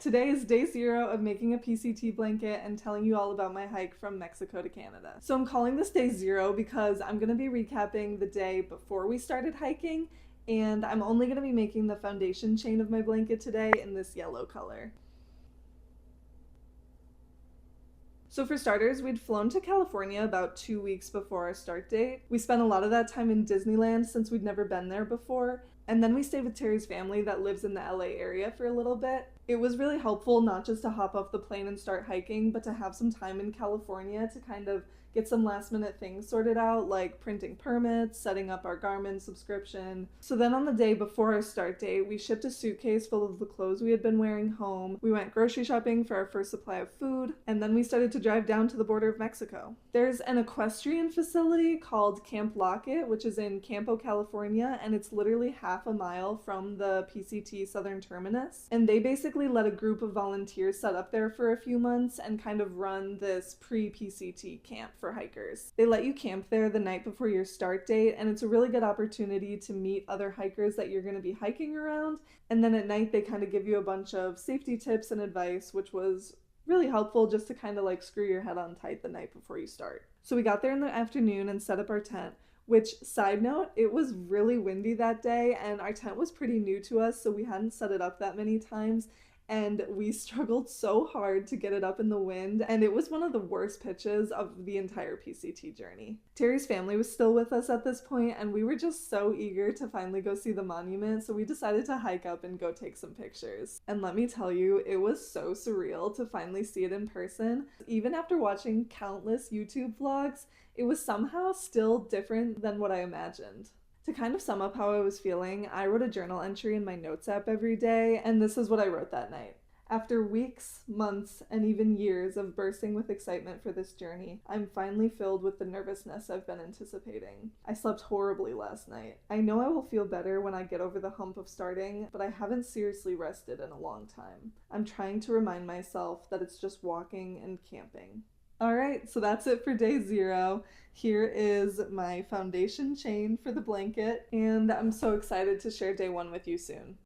Today is day 0 of making a PCT blanket and telling you all about my hike from Mexico to Canada. So I'm calling this day 0 because I'm going to be recapping the day before we started hiking, and I'm only going to be making the foundation chain of my blanket today in this yellow color. So for starters, we'd flown to California about 2 weeks before our start date. We spent a lot of that time in Disneyland since we'd never been there before, and then we stayed with Terry's family that lives in the LA area for a little bit. It was really helpful not just to hop off the plane and start hiking, but to have some time in California to kind of get some last minute things sorted out, like printing permits, setting up our Garmin subscription. So then on the day before our start date, we shipped a suitcase full of the clothes we had been wearing home. We went grocery shopping for our first supply of food, and then we started to drive down to the border of Mexico. There's an equestrian facility called Camp Lockett, which is in Campo, California, and it's literally half a mile from the PCT Southern Terminus. And they basically let a group of volunteers set up there for a few months and kind of run this pre-PCT camp for hikers. They let you camp there the night before your start date, and it's a really good opportunity to meet other hikers that you're going to be hiking around. And then at night they kind of give you a bunch of safety tips and advice, which was really helpful just to kind of like screw your head on tight the night before you start. So we got there in the afternoon and set up our tent, which, side note, it was really windy that day and our tent was pretty new to us, so we hadn't set it up that many times, and we struggled so hard to get it up in the wind, and it was one of the worst pitches of the entire PCT journey. Terry's family was still with us at this point, and we were just so eager to finally go see the monument, so we decided to hike up and go take some pictures. And let me tell you, it was so surreal to finally see it in person. Even after watching countless YouTube vlogs, it was somehow still different than what I imagined. To kind of sum up how I was feeling, I wrote a journal entry in my notes app every day, and this is what I wrote that night. After weeks, months, and even years of bursting with excitement for this journey, I'm finally filled with the nervousness I've been anticipating. I slept horribly last night. I know I will feel better when I get over the hump of starting, but I haven't seriously rested in a long time. I'm trying to remind myself that it's just walking and camping. Alright, so that's it for day 0. Here is my foundation chain for the blanket, and I'm so excited to share day 1 with you soon.